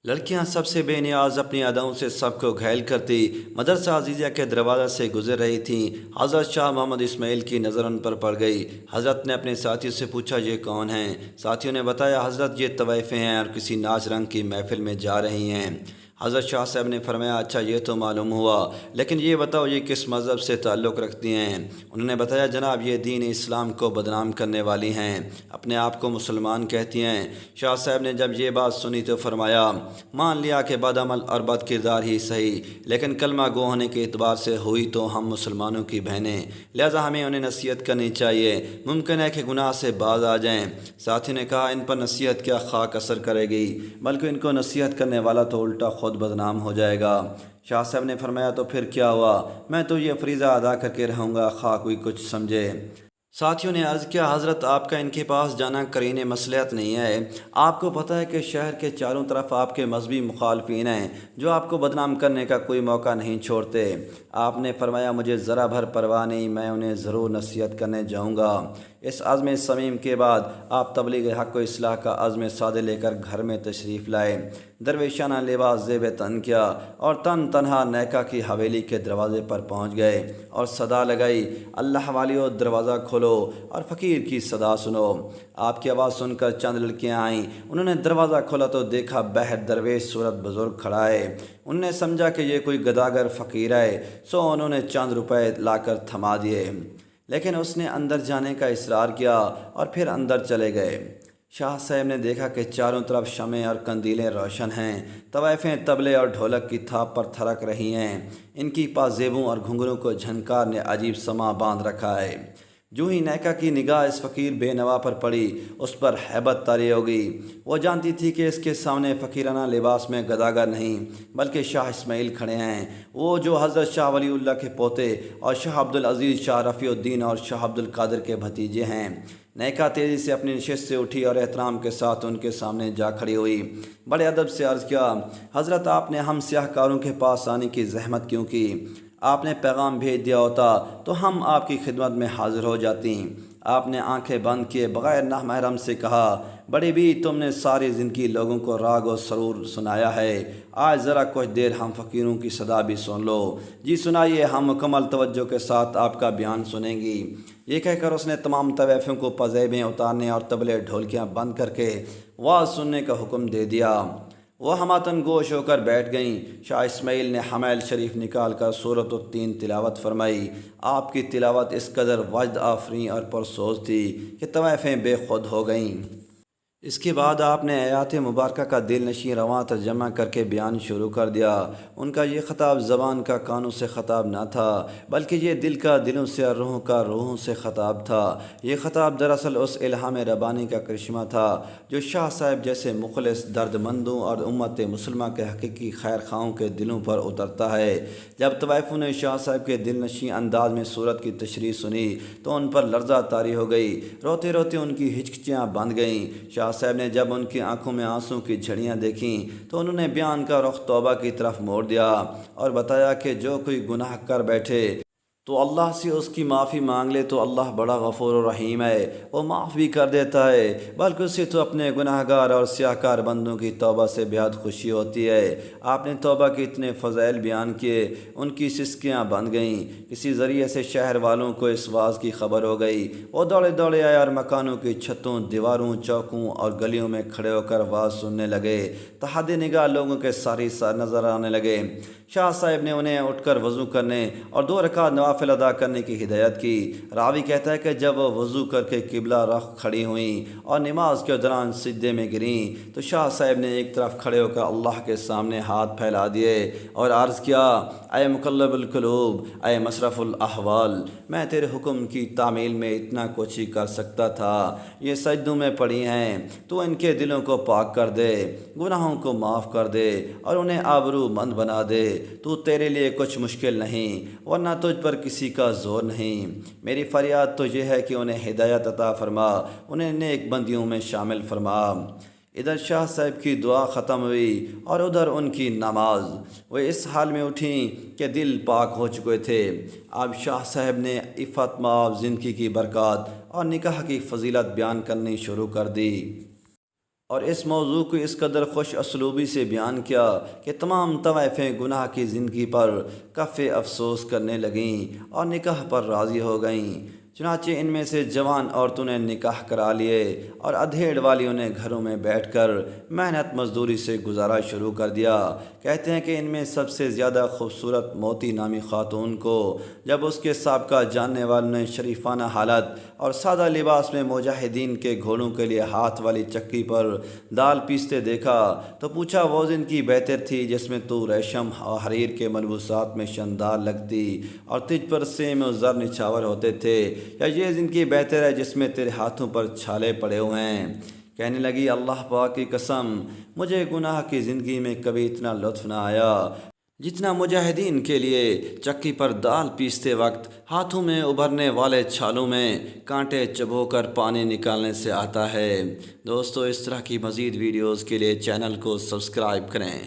لڑکیاں سب سے بے نیاز اپنی اداؤں سے سب کو گھائل کرتی مدرسہ عزیزیہ کے دروازہ سے گزر رہی تھیں۔ حضرت شاہ محمد اسماعیل کی نظر ان پر پڑ گئی۔ حضرت نے اپنے ساتھیوں سے پوچھا، یہ کون ہیں؟ ساتھیوں نے بتایا، حضرت یہ طوائفیں ہیں اور کسی ناچ رنگ کی محفل میں جا رہی ہیں۔ حضرت شاہ صاحب نے فرمایا، اچھا یہ تو معلوم ہوا، لیکن یہ بتاؤ یہ کس مذہب سے تعلق رکھتی ہیں؟ انہوں نے بتایا، جناب یہ دین اسلام کو بدنام کرنے والی ہیں، اپنے آپ کو مسلمان کہتی ہیں۔ شاہ صاحب نے جب یہ بات سنی تو فرمایا، مان لیا کہ بد عمل اور بد کردار ہی صحیح، لیکن کلمہ گو ہونے کے اعتبار سے ہوئی تو ہم مسلمانوں کی بہنیں، لہذا ہمیں انہیں نصیحت کرنی چاہیے، ممکن ہے کہ گناہ سے باز آ جائیں۔ ساتھی نے کہا، ان پر نصیحت کیا خاک اثر کرے گی، بلکہ ان کو نصیحت کرنے والا تو الٹا خود بدنام ہو جائے گا۔ شاہ صاحب نے فرمایا، تو پھر کیا ہوا؟ میں تو یہ فریضہ ادا کر کے رہوں گا، خواہ کوئی کچھ سمجھے۔ ساتھیوں نے عرض کیا، حضرت آپ کا ان کے پاس جانا قرین مصلحت نہیں ہے، آپ کو پتہ ہے کہ شہر کے چاروں طرف آپ کے مذہبی مخالفین ہیں جو آپ کو بدنام کرنے کا کوئی موقع نہیں چھوڑتے۔ آپ نے فرمایا، مجھے ذرا بھر پرواہ نہیں، میں انہیں ضرور نصیحت کرنے جاؤں گا۔ اس عزم صمیم کے بعد آپ تبلیغ حق و اصلاح کا عزم سادے لے کر گھر میں تشریف لائے، درویشانہ لباس زیب تن کیا اور تن تنہا نیکا کی حویلی کے دروازے پر پہنچ گئے اور صدا لگائی، اللہ والیو دروازہ کھولو اور فقیر کی صدا سنو۔ آپ کی آواز سن کر چند لڑکیاں آئیں، انہوں نے دروازہ کھولا تو دیکھا بہر درویش صورت بزرگ کھڑا ہے۔ انہوں نے سمجھا کہ یہ کوئی گداگر فقیر ہے، سو انہوں نے چند روپے لا کر تھما دیے، لیکن اس نے اندر جانے کا اصرار کیا اور پھر اندر چلے گئے۔ شاہ صاحب نے دیکھا کہ چاروں طرف شمع اور قندیلیں روشن ہیں، طوائفیں طبلے اور ڈھولک کی تھاپ پر تھرک رہی ہیں، ان کی پازیبوں اور گھنگروں کو جھنکار نے عجیب سما باندھ رکھا ہے۔ جو ہی نیکا کی نگاہ اس فقیر بے نوا پر پڑی، اس پر ہیبت طاری ہو گئی۔ وہ جانتی تھی کہ اس کے سامنے فقیرانہ لباس میں گداگر نہیں بلکہ شاہ اسماعیل کھڑے ہیں، وہ جو حضرت شاہ ولی اللہ کے پوتے اور شاہ عبدالعزیز شاہ رفیع الدین اور شاہ عبدالقادر کے بھتیجے ہیں۔ نیکا تیزی سے اپنی نشست سے اٹھی اور احترام کے ساتھ ان کے سامنے جا کھڑی ہوئی۔ بڑے ادب سے عرض کیا، حضرت آپ نے ہم سیاہ کاروں کے پاس آنے کی زحمت کیوں کی؟ آپ نے پیغام بھیج دیا ہوتا تو ہم آپ کی خدمت میں حاضر ہو جاتی۔ آپ نے آنکھیں بند کیے بغیر نامحرم سے کہا، بڑی بھی تم نے ساری زندگی لوگوں کو راگ و سرور سنایا ہے، آج ذرا کچھ دیر ہم فقیروں کی صدا بھی سن لو۔ جی سنائیے، ہم مکمل توجہ کے ساتھ آپ کا بیان سنیں گی۔ یہ کہہ کر اس نے تمام طوائفوں کو پزیبیں اتارنے اور طبلے ڈھولکیاں بند کر کے واز سننے کا حکم دے دیا۔ وہ ہماتن گوش ہو کر بیٹھ گئیں۔ شاہ اسماعیل نے حمیل شریف نکال کر سورۃ التین تلاوت فرمائی۔ آپ کی تلاوت اس قدر وجد آفریں اور پرسوز تھی کہ طوائفیں بے خود ہو گئیں۔ اس کے بعد آپ نے آیات مبارکہ کا دل نشیں رواں ترجمہ کر کے بیان شروع کر دیا۔ ان کا یہ خطاب زبان کا کانوں سے خطاب نہ تھا، بلکہ یہ دل کا دلوں سے اور روحوں کا روحوں سے خطاب تھا۔ یہ خطاب دراصل اس الہام ربانی کا کرشمہ تھا جو شاہ صاحب جیسے مخلص درد مندوں اور امت مسلمہ کے حقیقی خیر خواہوں کے دلوں پر اترتا ہے۔ جب طوائفوں نے شاہ صاحب کے دل نشیں انداز میں سورت کی تشریح سنی تو ان پر لرزہ طاری ہو گئی، روتے روتے ان کی ہچکیاں بند گئیں۔ شاہ صاحب نے جب ان کی آنکھوں میں آنسوں کی جھڑیاں دیکھیں تو انہوں نے بیان کا رخ توبہ کی طرف موڑ دیا اور بتایا کہ جو کوئی گناہ کر بیٹھے تو اللہ سے اس کی معافی مانگ لے تو اللہ بڑا غفور و رحیم ہے، وہ معاف بھی کر دیتا ہے، بلکہ اسے تو اپنے گناہ گار اور سیاہ کار بندوں کی توبہ سے بے حد خوشی ہوتی ہے۔ آپ نے توبہ کے اتنے فضائل بیان کیے، ان کی سسکیاں بند گئیں۔ کسی ذریعے سے شہر والوں کو اس واز کی خبر ہو گئی، وہ دوڑے دوڑے آئے اور مکانوں کی چھتوں، دیواروں، چوکوں اور گلیوں میں کھڑے ہو کر واز سننے لگے۔ تحت نگاہ لوگوں کے ساری نظر آنے لگے۔ شاہ صاحب نے انہیں اٹھ کر وضو کرنے اور 2 رکعت نوافل ادا کرنے کی ہدایت کی۔ راوی کہتا ہے کہ جب وہ وضو کر کے قبلہ رخ کھڑی ہوئیں اور نماز کے دوران سجدے میں گریں تو شاہ صاحب نے ایک طرف کھڑے ہو کر اللہ کے سامنے ہاتھ پھیلا دیے اور عرض کیا، اے مقلب القلوب، اے مصرف الاحوال، میں تیرے حکم کی تعمیل میں اتنا کچھ ہی کر سکتا تھا، یہ سجدوں میں پڑی ہیں، تو ان کے دلوں کو پاک کر دے، گناہوں کو معاف کر دے اور انہیں آبرو مند بنا دے۔ تو تیرے لیے کچھ مشکل نہیں، ورنہ تجھ پر کسی کا زور نہیں۔ میری فریاد تو یہ ہے کہ انہیں ہدایت عطا فرما، انہیں نیک بندیوں میں شامل فرما۔ ادھر شاہ صاحب کی دعا ختم ہوئی اور ادھر ان کی نماز۔ وہ اس حال میں اٹھیں کہ دل پاک ہو چکے تھے۔ اب شاہ صاحب نے عفت مآب زندگی کی برکات اور نکاح کی فضیلت بیان کرنی شروع کر دی۔ اور اس موضوع کو اس قدر خوش اسلوبی سے بیان کیا کہ تمام طوائفیں گناہ کی زندگی پر کف افسوس کرنے لگیں اور نکاح پر راضی ہو گئیں۔ چنانچہ ان میں سے جوان عورتوں نے نکاح کرا لیے اور ادھیڑ والیوں نے گھروں میں بیٹھ کر محنت مزدوری سے گزارا شروع کر دیا۔ کہتے ہیں کہ ان میں سب سے زیادہ خوبصورت موتی نامی خاتون کو جب اس کے سابقہ جاننے والوں نے شریفانہ حالت اور سادہ لباس میں مجاہدین کے گھوڑوں کے لیے ہاتھ والی چکی پر دال پیستے دیکھا تو پوچھا وہ جن کی بہتر تھی جس میں تو ریشم اور حریر کے ملبوسات میں شاندار لگتی اور تجھ پر سیم و زر نچھاور ہوتے تھے، یا یہ جن کی بہتر ہے جس میں تیرے ہاتھوں پر چھالے پڑے ہوئے ہیں؟ کہنے لگی اللہ پاک کی قسم، مجھے گناہ کی زندگی میں کبھی اتنا لطف نہ آیا جتنا مجاہدین کے لیے چکی پر دال پیستے وقت ہاتھوں میں ابھرنے والے چھالوں میں کانٹے چبو کر پانی نکالنے سے آتا ہے۔ دوستو، اس طرح کی مزید ویڈیوز کے لیے چینل کو سبسکرائب کریں۔